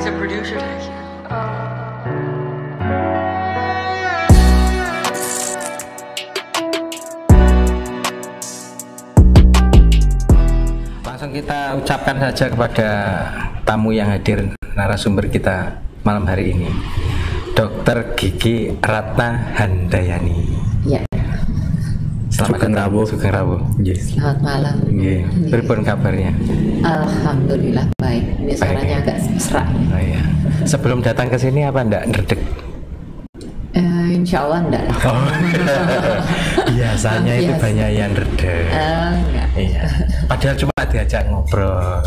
He's a producer tag. Langsung kita ucapkan saja kepada tamu yang hadir, narasumber kita malam hari ini, Dr. Gigi Ratna Handayani. Ya. Selamat datang. Sugeng Rawuh. Yes. Selamat malam. Nggih. Pripun kabarnya? Alhamdulillah baik. Ini suaranya agak serak. Oh iya. Sebelum datang ke sini apa ndak ndredeg? Insya Allah enggak lah. Oh. Biasanya itu banyak yang ndredeg. Enggak. Iya. Padahal cuma diajak ngobrol.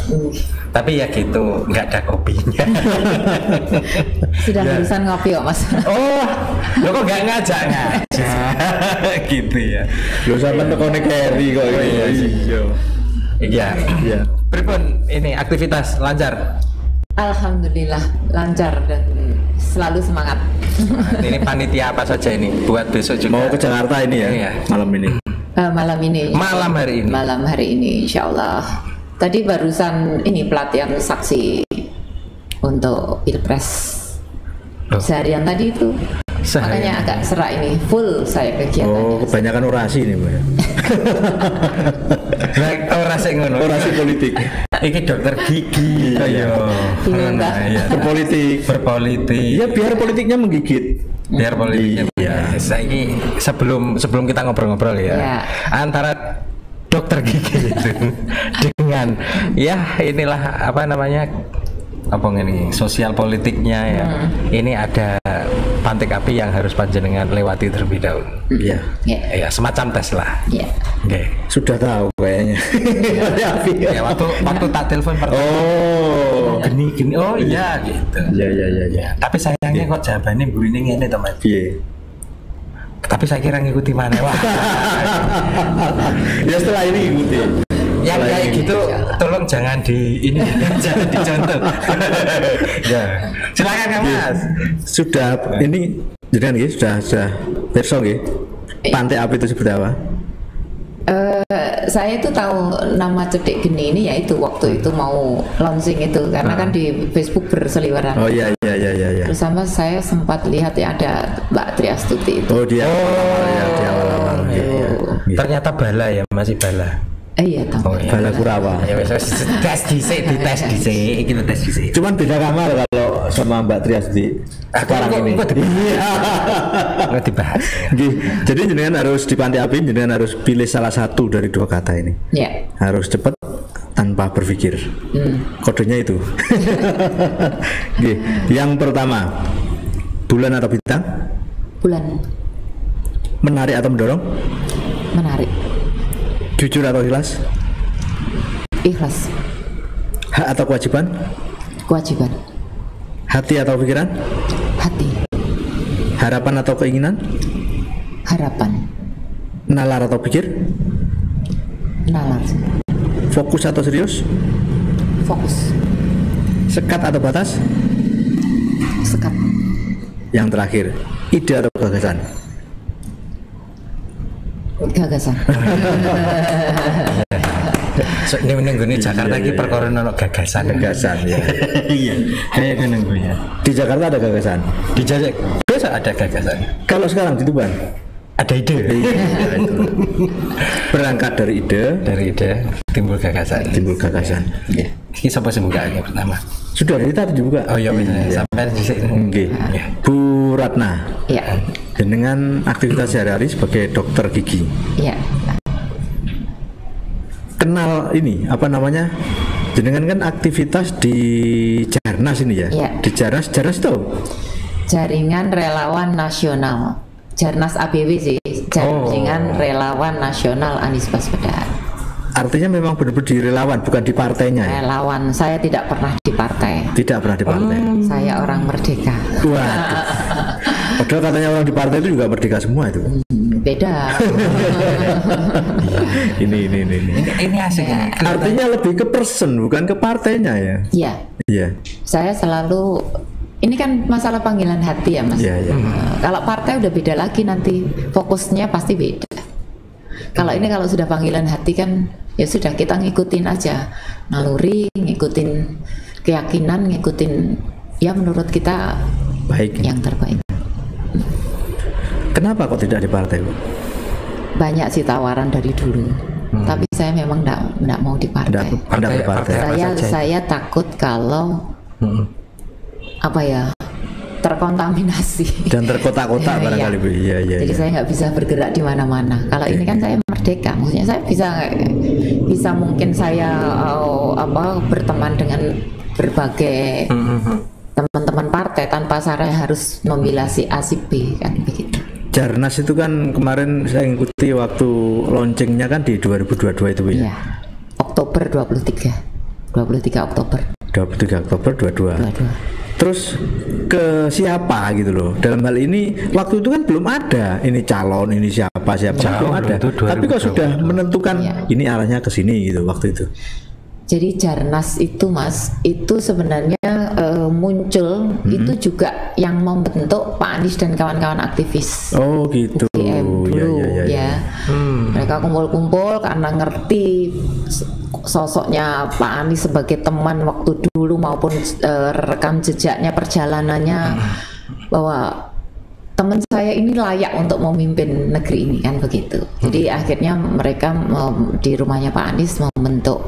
Tapi ya gitu, nggak ada kopinya. Sudah urusan ngopi kok Mas. Oh, lo kok nggak ngajak gitu ya. Lo sampai tekone carry kok. Iya. Iya. Pripun ini aktivitas lancar? Alhamdulillah lancar dan selalu semangat. Ini panitia apa saja ini buat besok juga? Mau ke Jakarta ini ya? Iya. Malam ini. Malam hari ini. Malam hari ini Insya Allah. Tadi barusan ini pelatihan saksi untuk Pilpres. Seharian tadi itu. Makanya agak serak ini, full saya kegiatannya. Oh, kebanyakan orasi ini, Mbak. Orasi ngono. Orasi politik. Iki dokter gigi. Ayo. Berpolitik. Berpolitik. Ya biar politiknya menggigit. Biar politiknya. Ya. Saiki sebelum kita ngobrol-ngobrol ya. Antara dokter gigi itu dengan ya inilah apa namanya? Apa ini sosial politiknya ya. Ini ada pantik api yang harus panjenengan lewati terlebih dahulu. Iya. Ya semacam tes lah. Iya. Okay. Sudah tahu kayaknya. Ya waktu tak telepon pertama. Oh. Gini. Oh iya gitu. Iya. Tapi sayangnya kok jawabannya burine ngene to, Mas. Iya. Tapi saya kira ngikuti mana wah. Ya setelah ini ikuti. Yang kayak gitu tolong jangan jangan dicontoh. Ya. Silakan Kang Mas. Sudah ini jenengan nggih sudah perso nggih. Pantai api itu seperti apa? Saya itu tahu nama Cedik Geni ini yaitu waktu itu mau launching itu karena kan di Facebook berseliweran. Oh iya. Terus sama saya sempat lihat ya ada Mbak Triastuti itu. Oh dia. Di awal-awal. Ternyata bala ya, masih bala. Iya tahu. Bala Kurawa. Ya wes tes dhisik. Iki tes dhisik. Cuman beda kamar kalau sama Mbak Triastuti sekarang ini. Nggak dibahas. Jadi jenengan harus di Pantai Api, jenengan harus pilih salah satu dari dua kata ini. Iya. Harus cepat tanpa berpikir. Kodenya itu. Yang pertama, bulan atau bintang? Bulan. Menarik atau mendorong? Menarik. Jujur atau ikhlas? Ikhlas. Hak atau kewajiban? Kewajiban. Hati atau pikiran? Hati. Harapan atau keinginan? Harapan. Nalar atau pikir? Nalar. Fokus atau serius? Fokus. Sekat atau batas? Sekat. Yang terakhir, ide atau gagasan? Gagasan. Ini menunggu Jakarta lagi perkara ono gagasan ya. Iya. Kayak menunggu ya. Di Jakarta ada gagasan. Di Jakarta biasa ada gagasan. Kalau sekarang di Tuban ada ide. Berangkat dari ide timbul gagasan. Iya. Ini siapa sih bukanya pertama? Sudah dari tadi dibuka. Oh iya benar. Sampai di sini. Nggih. Bu Ratna. Iya. Dengan aktivitas sehari-hari sebagai dokter gigi. Iya. Kenal ini apa namanya? Jenengan kan aktivitas di Jarnas ini ya? Iya. Di Jarnas itu? Jaringan Relawan Nasional. Jarnas ABW sih. Jaringan Relawan Nasional Anies Baswedan. Artinya memang benar-benar di relawan, bukan di partainya ya? Relawan, saya tidak pernah di partai. Tidak pernah di partai. Saya orang merdeka. Wah. Padahal katanya orang di partai itu juga merdeka semua itu. Beda. Ini asik ini. Artinya lebih ke person bukan ke partainya ya? Iya. Saya selalu ini kan masalah panggilan hati ya Mas. Iya. Kalau partai udah beda lagi nanti fokusnya pasti beda. Kalau ini kalau sudah panggilan hati kan ya sudah kita ngikutin aja naluri, ngikutin keyakinan, ngikutin ya menurut kita baik, yang terbaik. Kenapa kok tidak di partai, Bu? Banyak sih tawaran dari dulu, tapi saya memang enggak mau di partai. Saya takut kalau apa ya, terkontaminasi dan terkotak-kotak barangkali, Bu. Iya. Jadi saya nggak bisa bergerak di mana-mana. Kalau ini kan saya merdeka, maksudnya saya bisa mungkin saya berteman dengan berbagai teman-teman partai tanpa saya harus memilih si A si B, kan begitu. Jarnas itu kan kemarin saya ngikuti waktu launchingnya kan di 2022 itu, Bu, ya? Iya. Oktober 23 Oktober 22. Terus ke siapa gitu loh? Dalam hal ini waktu itu kan belum ada ini calon, ini siapa belum ada. Tapi kok sudah menentukan ini arahnya ke sini gitu waktu itu. Jadi Jarnas itu, Mas, itu sebenarnya muncul itu juga yang membentuk Pak Anies dan kawan-kawan aktivis. Oh gitu. Ya. Mereka kumpul-kumpul karena ngerti sosoknya Pak Anies sebagai teman waktu dulu maupun rekam jejaknya, perjalanannya, bahwa teman saya ini layak untuk memimpin negeri ini, kan begitu. Jadi akhirnya mereka di rumahnya Pak Anies membentuk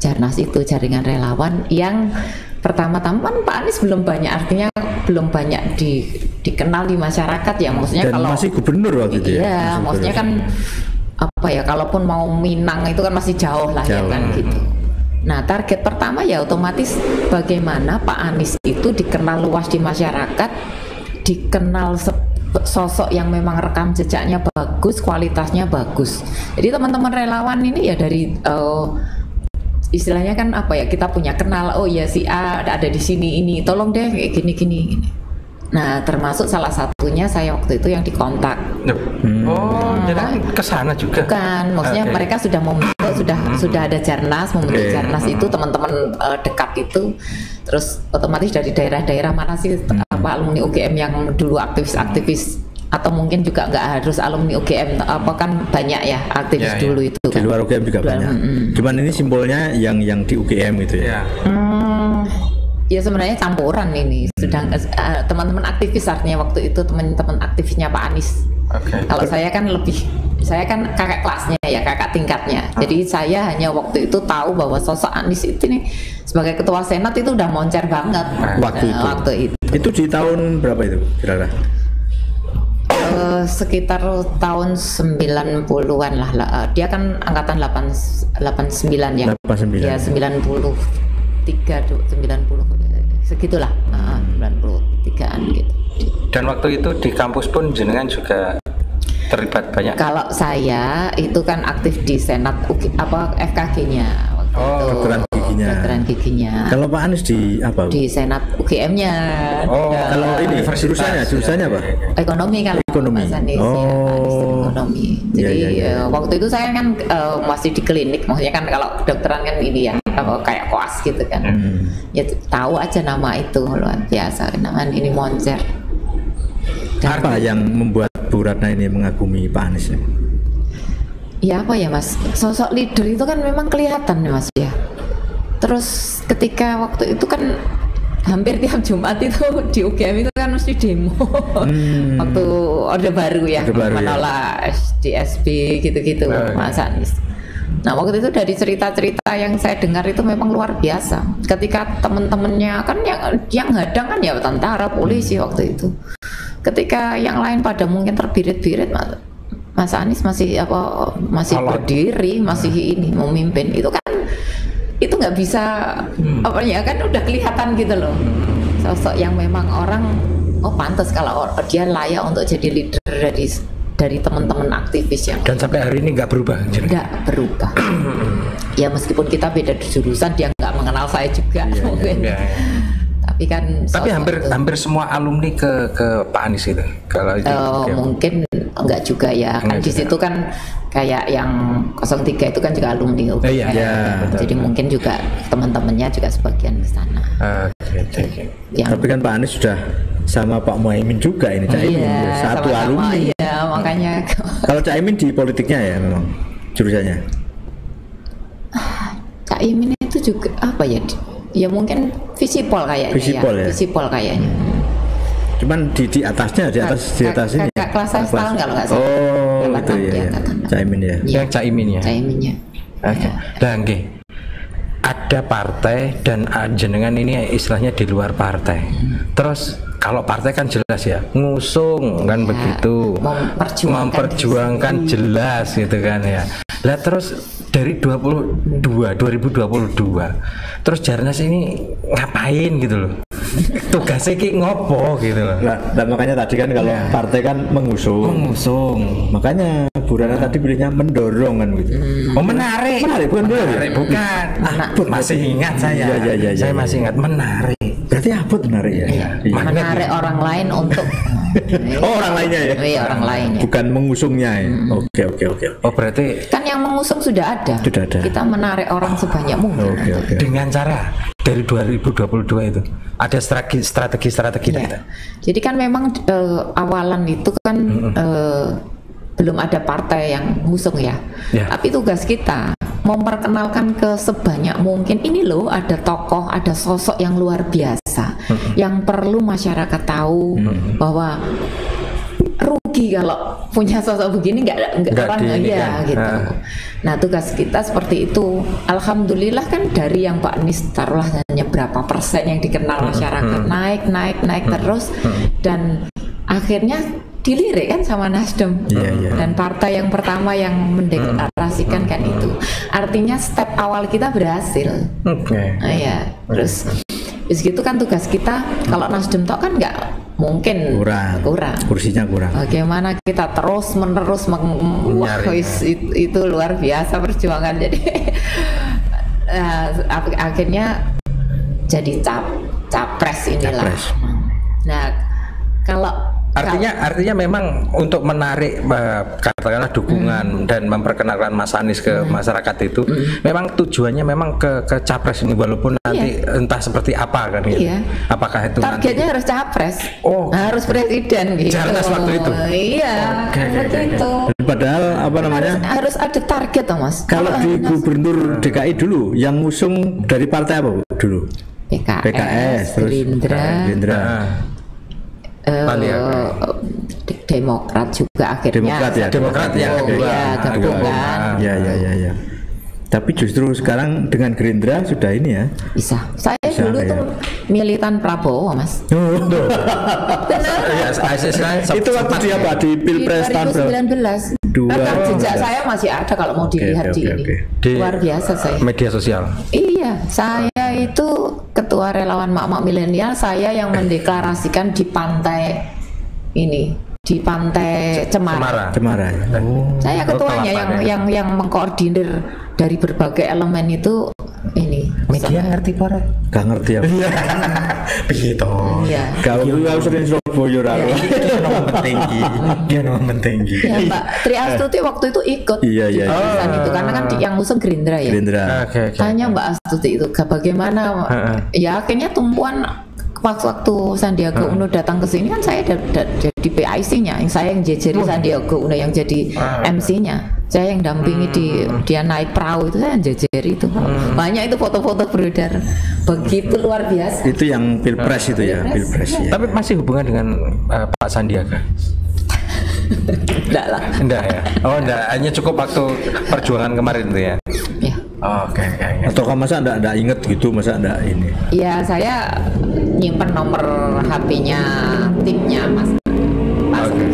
Jarnas itu, jaringan relawan yang pertama-tama Pak Anies belum banyak, artinya belum banyak dikenal di masyarakat ya, maksudnya. Dan kalau masih gubernur waktu itu. Iya, maksudnya kan apa ya, kalaupun mau Minang itu kan masih jauh lah ya kan gitu. Nah, target pertama ya otomatis bagaimana Pak Anies itu dikenal luas di masyarakat, dikenal sosok yang memang rekam jejaknya bagus, kualitasnya bagus. Jadi teman-teman relawan ini ya dari istilahnya kan apa ya, kita punya kenal, oh ya si A ada di sini, ini tolong deh kayak gini. Nah, termasuk salah satunya saya waktu itu yang dikontak. Jadi kesana juga? Bukan, maksudnya mereka sudah membentuk, sudah ada Jarnas, membentuk Jarnas itu teman-teman dekat itu. Terus otomatis dari daerah-daerah mana sih alumni UGM yang dulu aktivis atau mungkin juga nggak harus alumni UGM, kan banyak ya aktivis dulu itu di luar UGM juga banyak. Cuman ini simbolnya yang di UGM gitu ya. Ya sebenarnya campuran ini. Sedang teman-teman aktivis, artinya waktu itu teman-teman aktivisnya Pak Anies. Kalau saya kan kakak kelasnya ya, kakak tingkatnya. Jadi saya hanya waktu itu tahu bahwa sosok Anies itu nih sebagai ketua Senat itu udah moncer banget waktu itu. Itu di tahun berapa itu kira-kira? Sekitar tahun 90-an lah. Dia kan angkatan 89 ya. 89. Ya 90 segitulah, 93an gitu. Dan waktu itu di kampus pun jenengan juga terlibat banyak? Kalau saya itu kan aktif di Senat FKG-nya. Kedokteran giginya. Kalau Pak Anies di apa? Di Senat UGM-nya. Kalau ini jurusannya apa? Ekonomi kalau Mas Anies. Ekonomi. Jadi waktu itu saya kan masih di klinik, maksudnya kan kalau kedokteran kan ini ya kayak koas gitu kan. Ya tahu aja nama itu, luar biasa, namanya ini moncer. Apa yang membuat Bu Ratna ini mengagumi Pak Anies? Ya apa ya Mas, sosok leader itu kan memang kelihatan ya Mas ya. Terus ketika waktu itu kan hampir tiap Jumat itu di UGM itu kan mesti demo. Waktu Orde Baru ya, menolak SDSB gitu-gitu Mas Anies. Nah waktu itu dari cerita-cerita yang saya dengar itu memang luar biasa. Ketika teman-temannya kan yang hadang kan ya tentara, polisi waktu itu. Ketika yang lain pada mungkin terbirit-birit, Mas Anies masih berdiri, masih ini memimpin. Itu kan itu nggak bisa apa ya, kan udah kelihatan gitu loh. Sosok yang memang orang pantas kalau dia layak untuk jadi leader dari teman-teman aktivis yang. Dan sampai hari ini nggak berubah? Nggak berubah. Ya meskipun kita beda jurusan, dia nggak mengenal saya juga mungkin. Tapi kan hampir semua alumni ke Pak Anies itu kalau itu mungkin enggak juga ya, kan di situ kan kayak yang 03 itu kan juga alumni jadi mungkin juga teman-temannya juga sebagian di sana. Tapi kan Pak Anies sudah sama Pak Muhaimin juga ini, Caimin satu alumni. Iya, makanya. Kalau Caimin di politiknya ya memang jurusannya. Caimin itu juga apa ya? Ya mungkin visipol kayaknya. Visipol ya. Visipol kayaknya. Cuman di atasnya, di atas ini. Kakak kelas saya setahun kalau nggak salah. Oh, itu ya. Caimin ya. Yang Caimin ya. Caiminnya. Oke. Dan ada partai dan jenengan ini istilahnya di luar partai. Terus kalau partai kan jelas ya, ngusung kan begitu, memperjuangkan jelas gitu kan ya. Lah terus dari 2022 terus Jarnas ini ngapain gitu loh? Tugasnya ki ngopo gitu loh. Nah, makanya tadi kan kalau partai kan mengusung. Makanya Bu Rana tadi pilihnya mendorong kan gitu. Oh, menarik bukan bukan. Masih ingat saya. Iya. Saya masih ingat, menarik. Berarti apa menarik ya? Iya. Menarik orang lain untuk orang lainnya ya. Iya, orang lainnya. Bukan mengusungnya ya. Oke. Oh, berarti kan yang mengusung sudah ada. Kita menarik orang sebanyak mungkin. Oke. Dengan cara dari 2022 itu ada strategi kita. Jadi kan memang awalan itu kan belum ada partai yang ngusung ya. Tapi tugas kita memperkenalkan ke sebanyak mungkin, ini loh ada tokoh, ada sosok yang luar biasa yang perlu masyarakat tahu bahwa rugi kalau punya sosok begini nggak orang gitu. Nah, tugas kita seperti itu. Alhamdulillah kan dari yang Pak Anies taruhlah hanya berapa persen yang dikenal masyarakat, naik terus dan akhirnya dilirik kan sama Nasdem. Dan partai yang pertama yang mendeklarasikan kan itu. Artinya step awal kita berhasil. Terus gitu kan tugas kita. Kalau Nasdem tok kan nggak mungkin kurang. Kursinya kurang. Bagaimana kita terus menerus itu luar biasa perjuangan. Jadi akhirnya jadi capres inilah. Nah, Artinya memang untuk menarik katakanlah dukungan dan memperkenalkan Mas Anies ke masyarakat itu memang tujuannya memang ke capres ini, walaupun nanti entah seperti apa kan gitu. Apakah itu targetnya harus capres, harus presiden gitu. Jarnas waktu itu. Seperti itu. Padahal harus ada target toh Mas. Kalau di gubernur DKI dulu yang ngusung dari partai apa dulu? PKS, terus Gerindra. Demokrat juga akhirnya. Demokrat ya gabungan. Ya. Tapi justru sekarang dengan Gerindra sudah ini ya. Bisa. Saya dulu tuh militan Prabowo, Mas. Itu waktu dia di Pilpres tahun 2019. Karena jejak saya masih ada kalau mau dilihat di ini. Luar biasa saya. Media sosial. Iya, saya itu ketua relawan mak-mak milenial, saya yang mendeklarasikan di pantai ini, di pantai Cemara. Saya ketuanya yang mengkoordinir dari berbagai elemen itu ini. Media ngerti para? Gak ngerti ya. Begitu. Kau sering Surabaya raro. Dia nomor tinggi. Ya, Mbak Tri Astuti waktu itu ikut. Iya. Itu karena kan yang ngusung Gerindra ya. Tanya Mbak Astuti itu bagaimana? Ya akhirnya tumpuan waktu Sandiaga Uno datang ke sini kan saya jadi PIC-nya, saya yang jejeri Sandiaga Uno yang jadi MC-nya, saya yang dampingi dia naik perahu itu, saya yang jejeri itu. Banyak itu foto-foto beredar, begitu luar biasa. Itu yang Pilpres itu ya, Pilpres ya. Tapi masih hubungan dengan Pak Sandiaga? Enggak lah. Enggak ya? Oh enggak, hanya cukup waktu perjuangan kemarin itu ya? Iya. Oke. Atau kan masa enggak inget gitu, masa enggak ini? Iya, saya nyimpen nomor HP-nya timnya Mas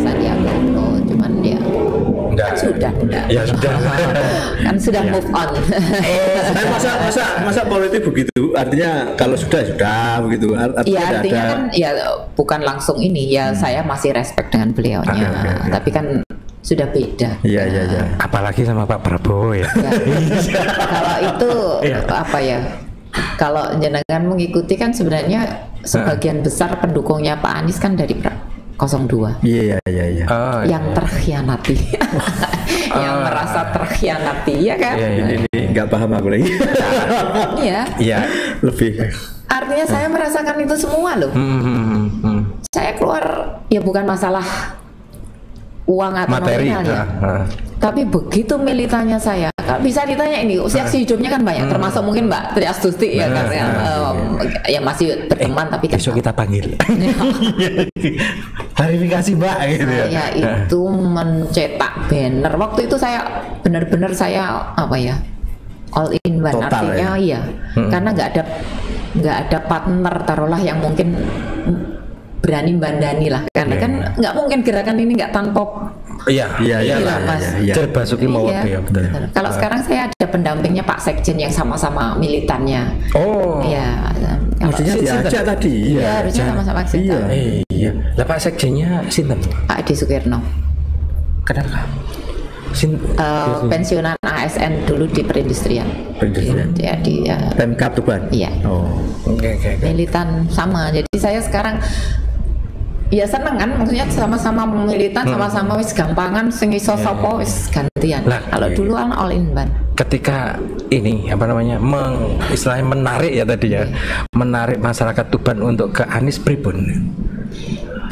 Sandiaga Uno, cuman dia kan sudah. Ya sudah. Kan sudah move on. Masa politik begitu? Artinya kalau sudah begitu. Artinya kan ya bukan langsung ini ya, saya masih respect dengan beliaunya. Tapi kan sudah beda. Iya. Apalagi sama Pak Prabowo ya. Kalau itu apa ya? Kalau jenengan mengikuti kan sebenarnya sebagian besar pendukungnya Pak Anies kan dari 02. Iya. Yang terkhianati. Yang merasa terkhianati ya kan? Ini nggak paham aku lagi. Iya. Lebih. Artinya saya merasakan itu semua loh. Saya keluar ya bukan masalah uang atau materi nominal ya. Tapi begitu militannya saya, kalau bisa ditanya ini saksi hidupnya kan banyak, termasuk mungkin Mbak Tri Astuti ya kan yang masih berteman tapi kan besok kita panggil. Klarifikasi Mbak gitu ya. Saya itu mencetak banner. Waktu itu saya benar-benar saya apa ya? All in one artinya ya. Karena nggak ada partner taruhlah yang mungkin berani bandani lah, karena kan nggak mungkin gerakan ini nggak tanpa Basuki Mawati ya betul. Kalau sekarang saya ada pendampingnya Pak Sekjen yang sama-sama militannya. Oh iya, maksudnya diajak tadi. Iya, harusnya sama-sama Sekjen. Iya. Lah Pak Sekjennya sinten? Pak Edi Sukirno. Kenapa? Pensiunan ASN dulu di perindustrian. Di Pemkab Tuban. Iya. Oke. Militan sama. Jadi saya sekarang ya seneng kan, maksudnya sama-sama militan, sama-sama wis gampangan, sing iso sapa wis gantian. Kalau dulu kan all in one. Ketika ini apa namanya istilahnya menarik ya tadi ya, menarik masyarakat Tuban untuk ke Anies pripun?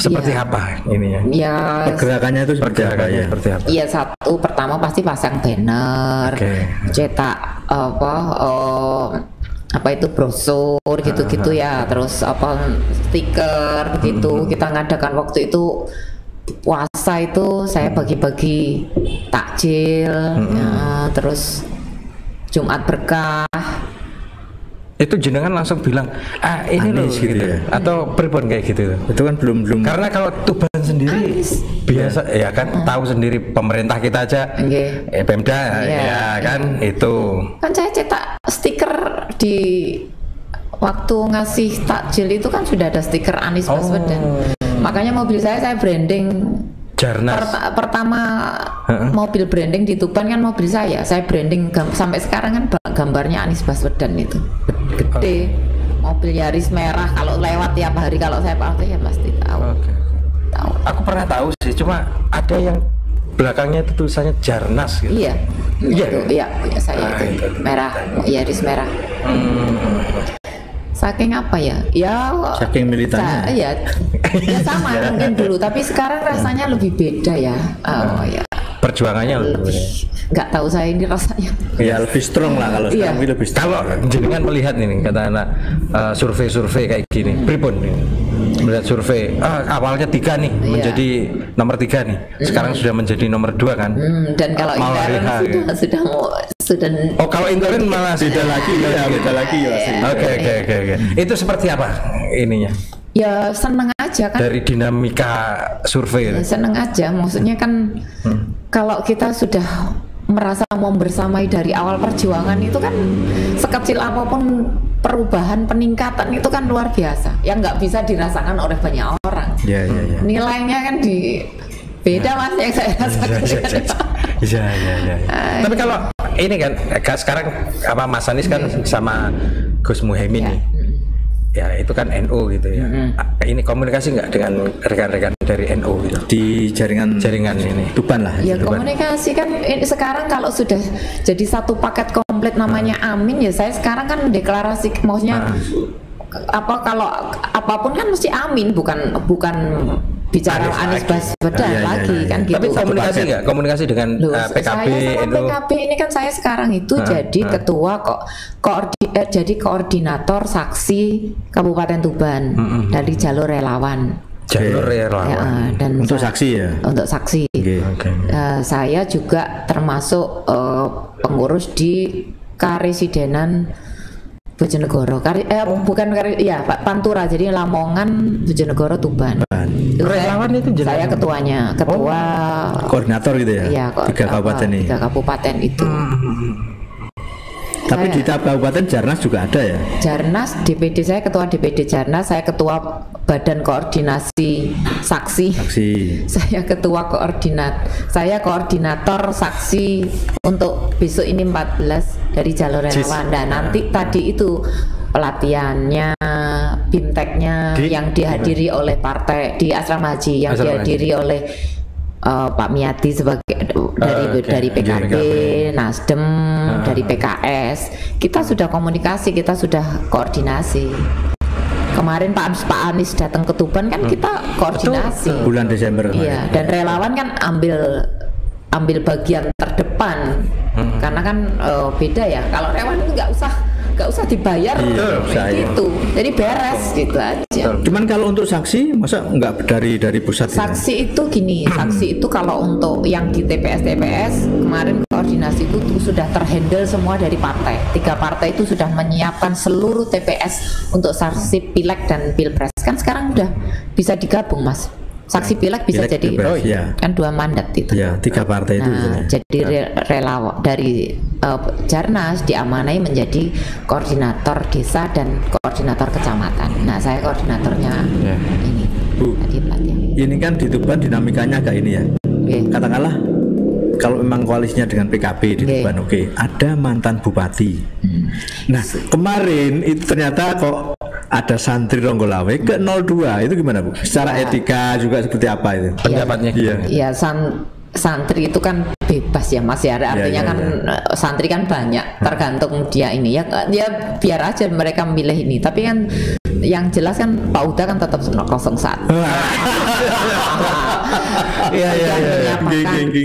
Seperti apa ininya? Ya, pergerakannya itu seperti apa ya? Iya, satu pertama pasti pasang banner, cetak apa itu brosur gitu-gitu ya, terus apa stiker begitu. Kita ngadakan waktu itu puasa itu saya bagi-bagi takjil, terus Jumat berkah. Itu jenengan langsung bilang ini loh gitu ya, atau pripun kayak gitu. Itu kan belum karena kalau Tuban sendiri biasa ya kan tahu sendiri pemerintah kita aja Pemda ya kan itu kan saya cetak stiker di waktu ngasih takjil itu kan sudah ada stiker Anies Baswedan. Makanya mobil saya branding Jarnas. Pertama mobil branding di Tuban kan mobil saya branding sampai sekarang kan gambarnya Anies Baswedan itu gede. Mobil Yaris merah, kalau lewat tiap hari kalau saya pakai ya pasti tahu. Tahu. Aku pernah tahu sih, cuma ada yang belakangnya itu tulisannya Jarnas gitu. Iya. Iya, saya itu merah, Yaris merah. Saking apa ya? Ya saking militannya. Ya sama mungkin dulu, tapi sekarang rasanya lebih beda ya. Ya. Perjuangannya nggak tahu saya ini rasanya. Ya lebih strong lah kalau sekarang lebih strong. Kalau jenengan melihat ini kata anak survei kayak gini, pripun ini? Melihat survei awalnya 3 nih menjadi nomor 3 nih, sekarang sudah menjadi nomor 2 kan? Dan kalau intern sudah kalau intern malah beda lagi ya. Oke. Itu seperti apa ininya? Ya seneng aja kan. Dari dinamika survei. Ya, seneng aja, maksudnya kan kalau kita sudah merasa mau bersamai dari awal perjuangan itu kan sekecil apapun perubahan peningkatan itu kan luar biasa yang nggak bisa dirasakan oleh banyak orang. Ya. Nilainya kan beda mas yang saya rasakan. Iya. Tapi kalau ini kan sekarang apa Mas Anies kan sama Gus Muhaimin nih. Ya itu kan NU gitu ya. Ini komunikasi nggak dengan rekan-rekan dari NU gitu? Di jaringan ini Tuban lah. Ya Tuban. Komunikasi kan sekarang kalau sudah jadi satu paket komplit namanya Amin ya, saya sekarang kan deklarasi maksudnya kalau apapun kan mesti Amin, bukan bicara Anies Baswedan lagi kan gitu. Tapi komunikasi nggak? Komunikasi dengan PKB, saya sama PKB ini kan saya sekarang itu jadi ketua jadi koordinator saksi Kabupaten Tuban dari jalur relawan. Dan untuk saksi ya. Untuk saksi. Saya juga termasuk pengurus di Karesidenan Bojonegoro, Pantura, jadi Lamongan, Bojonegoro, Tuban. Relawan itu saya ketuanya, koordinator gitu ya. Iya, 3 kabupaten ini. 3 kabupaten itu. Tapi di tiap kabupaten Jarnas juga ada ya? Jarnas, DPD saya ketua DPD Jarnas, saya ketua Badan Koordinasi Saksi. Saya ketua saya koordinator saksi untuk besok ini 14 dari jalur relawan. Dan nanti tadi itu pelatihannya, bimteknya yang dihadiri oleh partai di Asrama Haji, yang dihadiri oleh Pak Miati sebagai dari PKB, Nasdem, dari PKS. Kita sudah komunikasi, kita sudah koordinasi. Kemarin Pak Anies datang ke Tuban kan kita koordinasi. Betul. Bulan Desember. Iya, dan relawan kan ambil bagian terdepan Karena kan beda ya. Kalau relawan itu nggak usah dibayar gitu. Jadi beres gitu aja. Cuman kalau untuk saksi masa nggak dari pusat? Saksi itu gini, saksi itu kalau untuk yang di TPS kemarin koordinasi itu sudah terhandle semua dari partai. 3 partai itu sudah menyiapkan seluruh TPS untuk saksi pileg dan pilpres. Kan sekarang udah bisa digabung, Mas. Saksi pileg bisa jadi kan 2 mandat itu. Ya, 3 partai itu. Jadi relawan dari Jarnas diamanai menjadi koordinator desa dan koordinator kecamatan. Nah, saya koordinatornya ini. Bu, ini kan di Tuban dinamikanya agak ini ya. Katakanlah kalau memang koalisinya dengan PKB di Tuban, ada mantan bupati. Nah, kemarin itu ternyata kok ada santri Ronggolawe ke 02, itu gimana Bu? Secara etika juga seperti apa itu? Pendapatnya ya santri itu kan bebas ya Mas ya, artinya kan santri kan banyak, tergantung dia ini ya biar aja mereka memilih ini, tapi kan yang jelas kan Pak Uda kan tetap 01.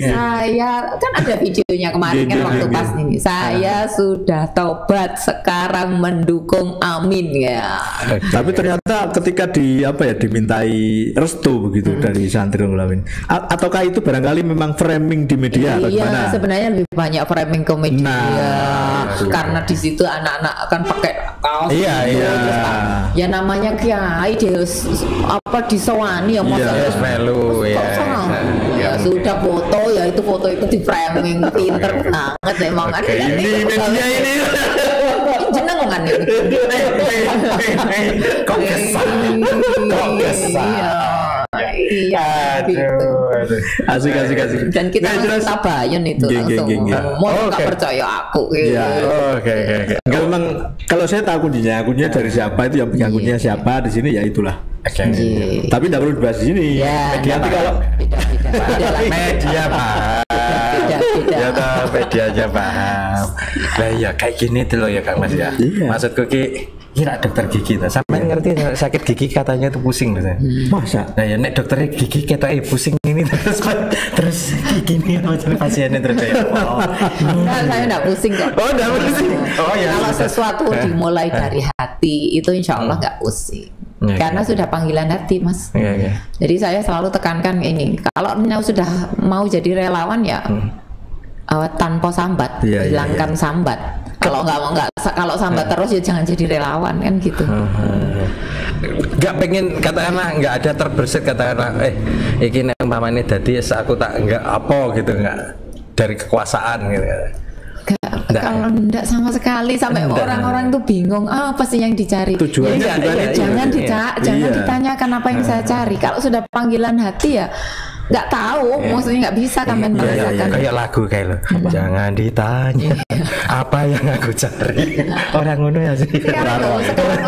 Saya kan ada videonya kemarin kan waktu pas ini, saya sudah tobat sekarang mendukung Amin ya. Tapi ternyata ketika dimintai restu begitu dari santri Ronggolawe, ataukah itu barangkali memang framing di media atau gimana? Sebenarnya lebih banyak framing ke media karena di situ anak-anak kan pakai kaos ya namanya kiai disewani ya ya sudah foto itu di framing pinter banget emang kan ini media ini jenengan ini kok kesal gitu. Asik. Dan kita Tabayun itu langsung mau nggak percaya aku gitu. Enggak, memang kalau saya tahu kuncinya dari siapa, itu yang pegang kuncinya siapa di sini ya itulah. Tapi tidak perlu dibahas di sini. Media kalau media aja paham. Lah ya kayak gini tuh loh ya Kang Mas ya. Maksudku kira dokter gigi tuh. Sampai ngerti sakit gigi katanya tuh pusing Mas. Masa? Nah ya nek dokternya gigi ketoknya pusing ini terus gigi ini macam pasiennya terus saya enggak pusing kok. Oh, enggak pusing. Oh ya. Kalau sesuatu dimulai dari hati itu insya Allah enggak pusing. Karena sudah panggilan hati Mas. Jadi saya selalu tekankan ini, kalau sudah mau jadi relawan ya tanpa sambat, hilangkan sambat. Kalau kalau sambat terus ya jangan jadi relawan kan gitu. Nggak pengen katakanlah nggak ada terbersit katakanlah iki nek umpamane dadi aku tak nggak apa gitu nggak dari kekuasaan gitu. Kalau enggak sama sekali sampai orang-orang itu bingung apa sih yang dicari. Tujuannya jangan ditanyakan apa yang saya cari. Kalau sudah panggilan hati ya nggak tahu, maksudnya nggak bisa kan merasakan. Kayak lagu kayak lo. Jangan ditanya apa yang aku cari. Orang ngono ya sih. Sekarang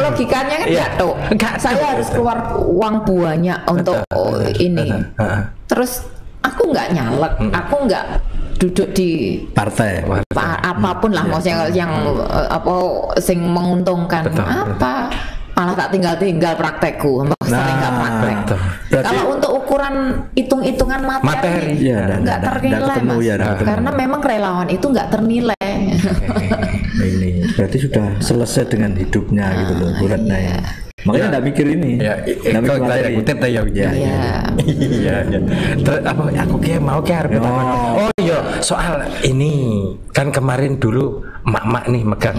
logikanya kan nggak saya harus keluar uang banyak untuk ini. Terus aku nggak nyalek, aku nggak duduk di partai apapun lah, maksudnya yang sing menguntungkan apa malah tak tinggal praktekku, sering nggak praktek. Kalau untuk ukuran hitung-hitungan materi nggak ternilai Mas, karena memang relawan itu nggak ternilai. Ini berarti sudah selesai dengan hidupnya gitu loh Bu Ratna ya. Makanya enggak mikir ini. Kalau saya kutip ya. Iya. Terus apa aku mau arep oh iya soal ini kan kemarin dulu mak nih megang.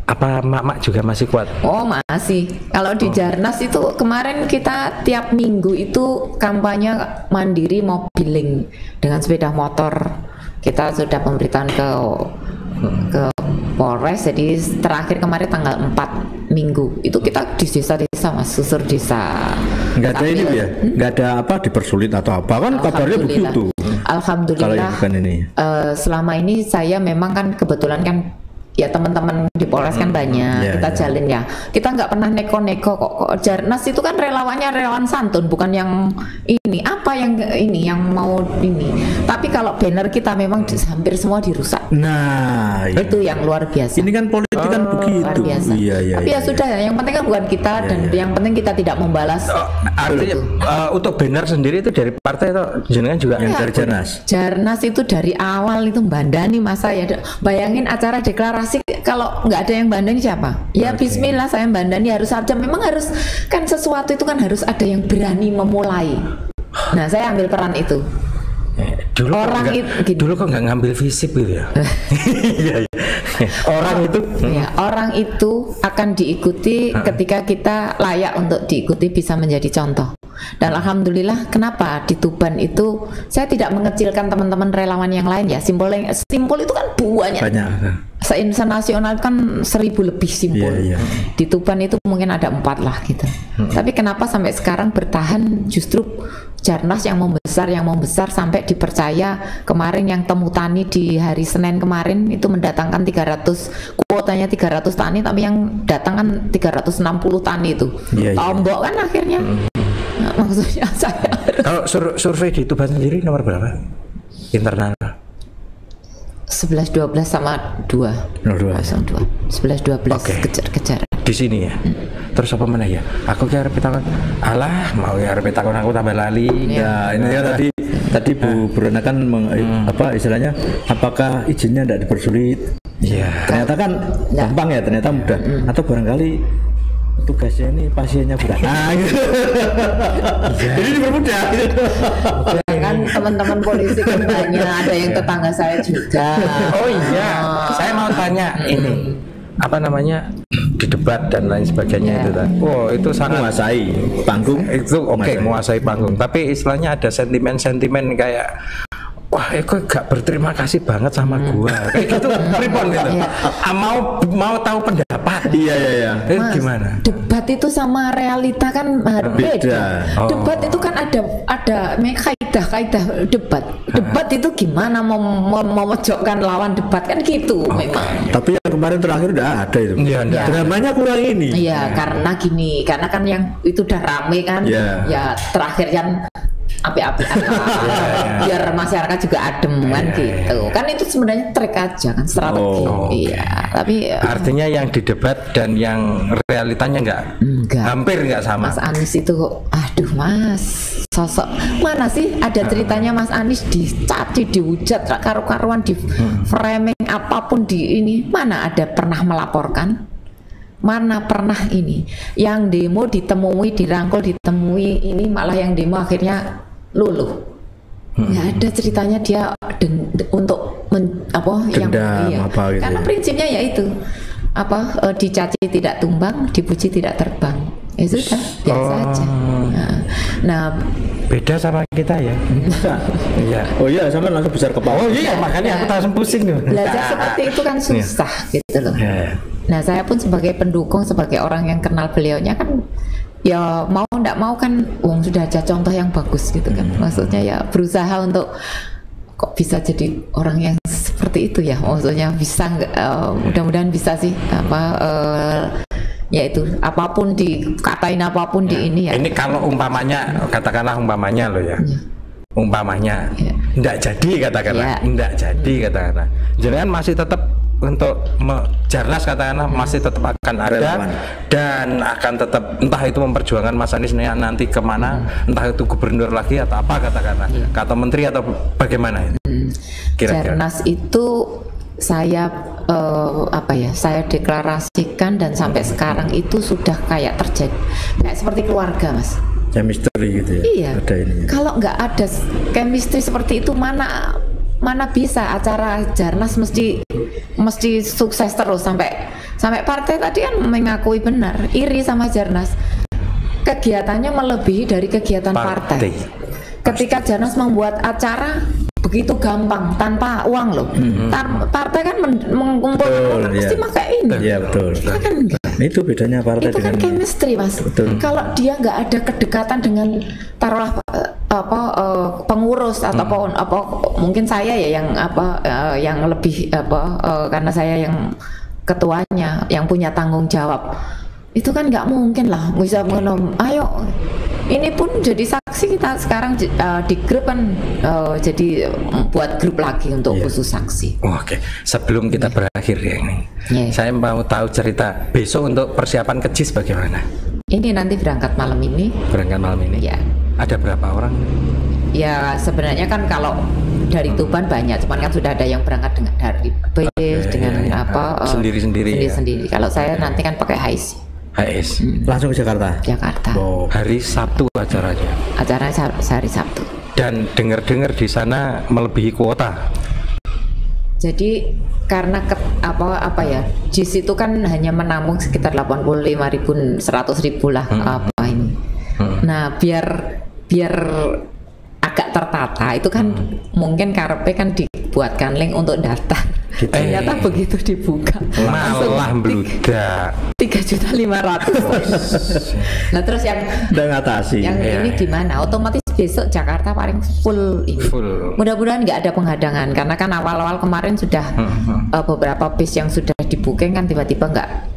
Apa mak juga masih kuat? Oh masih. Kalau di Jarnas itu kemarin kita tiap minggu itu kampanye mandiri mobiling dengan sepeda motor. Kita sudah pemberitaan ke Polres, jadi terakhir kemarin tanggal 4 minggu itu kita di desa-desa Mas, susur desa. Nggak ada ini ya? Nggak ada apa dipersulit atau apa kan kabarnya begitu. Alhamdulillah. Kalau ini. Selama ini saya memang kan kebetulan kan ya teman-teman di Polres kan banyak, kita jalin ya. Kita nggak pernah neko-neko kok. Jarnas itu kan relawannya relawan santun, bukan yang ini apa yang ini yang mau ini. Tapi kalau banner kita memang hampir semua dirusak. Nah, itu yang luar biasa. Ini kan politik berarti kan begitu. Iya. Tapi ya sudah, yang penting kan bukan kita dan yang penting kita tidak membalas. Artinya untuk banner sendiri itu dari partai atau jenengan juga yang dari Jarnas? Jarnas itu dari awal itu bandani masa ya. Bayangin acara deklarasi kalau nggak ada yang bandani siapa? Ya bismillah saya bandani harus saja. Memang harus kan sesuatu itu kan harus ada yang berani memulai. Nah saya ambil peran itu. Dulu dulu kok nggak ngambil visip gitu ya? Orang itu akan diikuti ketika kita layak untuk diikuti, bisa menjadi contoh. Dan alhamdulillah, kenapa di Tuban itu saya tidak mengecilkan teman-teman relawan yang lain ya. Simpul itu kan banyak. Se-Indonesia nasional kan 1.000 lebih simpul. Di Tuban itu mungkin ada 4 lah gitu. Tapi kenapa sampai sekarang bertahan justru Jarnas yang membesar sampai dipercaya. Kemarin yang temu tani di hari Senin kemarin itu mendatangkan 300, kuotanya 300 tani, tapi yang datang kan 360 tani itu. Tombok kan akhirnya. Nah, maksudnya saya kalau survei di Tuban sendiri nomor berapa internal? 11-12 sama 2 11-12 kejar-kejar di sini ya. Terus apa mana ya? Aku kira pitakon. Alah, mau ya pitakon aku tambah lali. Ya, ini kan tadi Bu Brona kan apa istilahnya? Apakah izinnya tidak dipersulit? Iya. Ternyata kan gampang ya, ternyata mudah. Atau barangkali tugasnya ini pasiennya berat. Nah, gitu. Jadi dipermudah. Kan teman-teman polisi kan banyak, ada yang tetangga saya juga. Oh iya, saya mau tanya ini apa namanya di debat dan lain sebagainya itu kan. Oh itu sangat menguasai panggung. Itu menguasai panggung. Tapi istilahnya ada sentimen-sentimen kayak wah, aku gak berterima kasih banget sama gua. Kayak gitu, pripon gitu. Mau tahu pendapat. Iya. Gimana? Debat itu sama realita kan beda. Debat itu kan ada kaidah debat. Debat itu gimana memojokkan lawan debat kan gitu memang. Tapi yang kemarin terakhir udah ada itu. Dramanya kurang ini. Iya, karena kan yang itu udah rame kan. Ya terakhir kan api-apian biar masyarakat juga adem kan gitu. Kan itu sebenarnya trik aja kan, strategi. Tapi artinya yang didebat dan yang realitanya hampir nggak sama. Mas Anies itu aduh Mas, sosok mana sih ada ceritanya Mas Anies dicaci, dihujat, karu-karuan, di framing apapun di ini, mana ada pernah melaporkan? Mana pernah ini yang demo ditemui, dirangkul, ditemui, ini malah yang demo akhirnya luluh. Nggak ada ceritanya dia untuk karena prinsipnya yaitu dicaci tidak tumbang, dipuji tidak terbang. Ya sudah, biasa aja. Nah, beda sama kita ya. Iya, sama langsung besar kepala. Makanya aku langsung pusing. Belajar seperti itu kan susah gitu loh. Nah, saya pun sebagai pendukung, sebagai orang yang kenal beliaunya kan, ya mau ndak mau kan, sudah ada contoh yang bagus gitu kan. Maksudnya ya berusaha untuk kok bisa jadi orang yang seperti itu ya. Maksudnya bisa mudah-mudahan bisa sih yaitu apapun dikatain apapun di ini ya. Ini kalau umpamanya, katakanlah umpamanya loh ya. Umpamanya ndak jadi katakanlah, jangan masih tetap untuk Jarnas katakanlah masih tetap akan ada dan akan tetap entah itu memperjuangkan Mas Anies nanti kemana, entah itu gubernur lagi atau apa katakanlah, atau menteri atau bagaimana kira-kira. Jarnas itu saya saya deklarasikan dan sampai sekarang itu sudah kayak terjadi kayak seperti keluarga Mas. Chemistry gitu ya. Iya. Kalau nggak ada chemistry seperti itu mana bisa acara Jarnas mesti sukses terus sampai partai tadi kan mengakui benar iri sama Jarnas. Kegiatannya melebihi dari kegiatan partai. Ketika Jarnas membuat acara begitu gampang tanpa uang loh. Partai kan mengumpulkan pasti pakai ini. Iya betul. Kan enggak. Itu bedanya partai itu kan chemistry Mas. Kalau dia nggak ada kedekatan dengan taruhlah pengurus ataupun mungkin saya ya yang lebih karena saya yang ketuanya yang punya tanggung jawab, itu kan nggak mungkin lah bisa ayo ini pun jadi saksi kita sekarang di grup kan jadi buat grup lagi untuk khusus saksi. Oke. Sebelum kita berakhir ya ini, saya mau tahu cerita besok untuk persiapan ke JIS bagaimana? Ini nanti berangkat malam ini. Berangkat malam ini? Ya. Ada berapa orang? Ya sebenarnya kan kalau dari Tuban banyak, cuman kan sudah ada yang berangkat dengan dari bis dengan sendiri-sendiri. Sendiri. Kalau saya nanti kan pakai HIS. Langsung ke Jakarta. Oh, hari Sabtu acaranya. Acaranya hari Sabtu. Dan dengar-dengar di sana melebihi kuota. Jadi karena JIS itu kan hanya menampung sekitar 85.000, 100.000 lah ini. Nah biar agak tertata itu kan mungkin KRP kan dibuatkan link untuk data. Ternyata begitu dibuka malah bludak 3.500.000. Nah terus yang ini gimana? Otomatis besok Jakarta paling full ini. Mudah-mudahan nggak ada penghadangan karena kan awal-awal kemarin sudah beberapa bis yang sudah di booking kan tiba-tiba nggak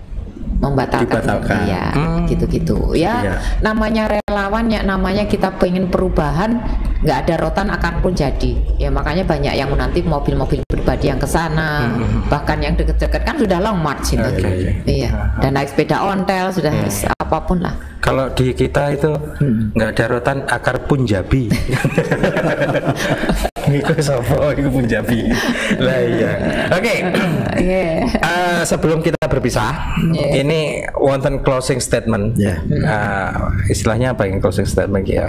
membatalkan. Ya gitu-gitu ya. Namanya relawan ya, namanya kita pengen perubahan, nggak ada rotan akan pun jadi ya, makanya banyak yang nanti mobil-mobil pribadi yang ke sana, bahkan yang deket-deket kan sudah long march itu. Iya, dan naik sepeda ontel sudah apapun lah. Kalau di kita itu nggak ada rotan akar Punjabi. Iku sopo iku Punjabi. Lah iya. Oke. Sebelum kita berpisah, ini wonten closing statement. Istilahnya apa yang closing statement ya?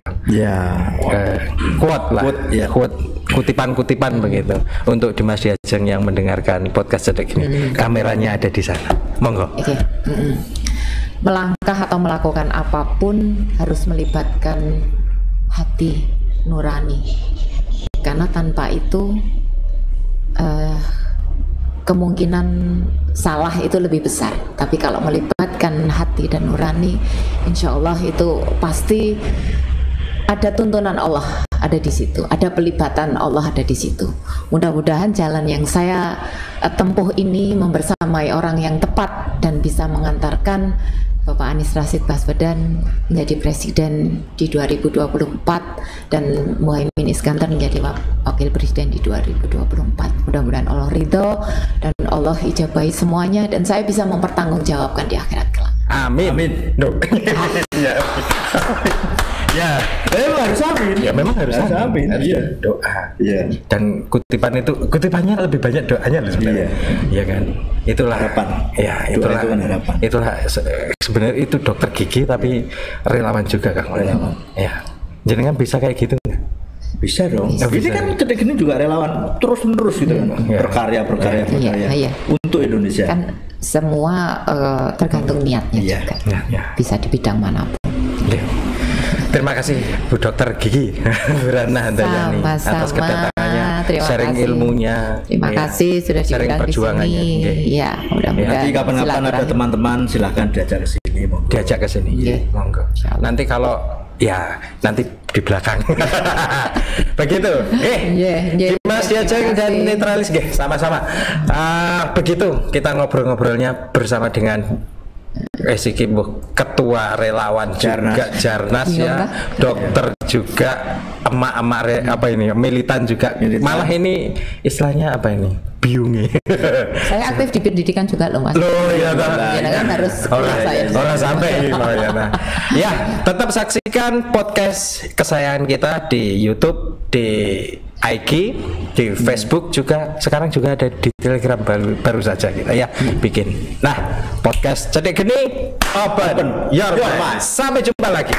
Quote lah. Kutipan-kutipan begitu untuk Dimas Diajeng yang mendengarkan podcast Cedek ini. Kameranya ada di sana. Monggo. Melangkah atau melakukan apapun harus melibatkan hati nurani, karena tanpa itu kemungkinan salah itu lebih besar. Tapi kalau melibatkan hati dan nurani, insya Allah itu pasti ada tuntunan Allah ada di situ, ada pelibatan Allah ada di situ. Mudah-mudahan jalan yang saya tempuh ini membersamai orang yang tepat dan bisa mengantarkan Bapak Anies Rashid Baswedan menjadi presiden di 2024 dan Muhaimin Iskandar menjadi wakil presiden di 2024. Mudah-mudahan Allah ridho dan Allah ijabahi semuanya dan saya bisa mempertanggungjawabkan di akhirat kelak. Amin. Ya, harus amin. Ya memang harus amin. Iya. Doa. Iya. Dan kutipannya lebih banyak doanya loh sebenarnya. Iya kan. Itulah harapan. Ya, itulah harapan. Itulah sebenarnya itu dokter gigi tapi relawan juga Kang. Relawan. Ya. Jenengan bisa kayak gitu nggak? Bisa dong. Ini kan Cedek ini juga relawan terus-menerus gitu kan. Berkarya untuk Indonesia. Kan semua tergantung niatnya juga. Bisa di bidang manapun. Terima kasih Bu Dokter Gigi Wirana Handayani atas kedatangannya, sharing ilmunya. Terima kasih sudah diundang di sini. Ya, mudah-mudahan. Nanti kapan-kapan ada teman-teman silahkan diajak ke sini. Monggo. Nanti kalau nanti di belakang. Begitu. Dimas Diajeng dan Netralis sama-sama. Begitu kita ngobrol-ngobrolnya bersama dengan ketua relawan juga Jarnas ya, dokter juga, emak-emak militan juga. Malah ini istilahnya apa ini? Biungi. Saya aktif di pendidikan juga loh Mas. Kan harus orang sampai ya, tetap saksikan podcast kesayangan kita di YouTube, di IG, di Facebook juga. Sekarang juga ada di Telegram baru saja kita bikin. Nah, podcast Cedek Geni open your mind. Sampai jumpa lagi.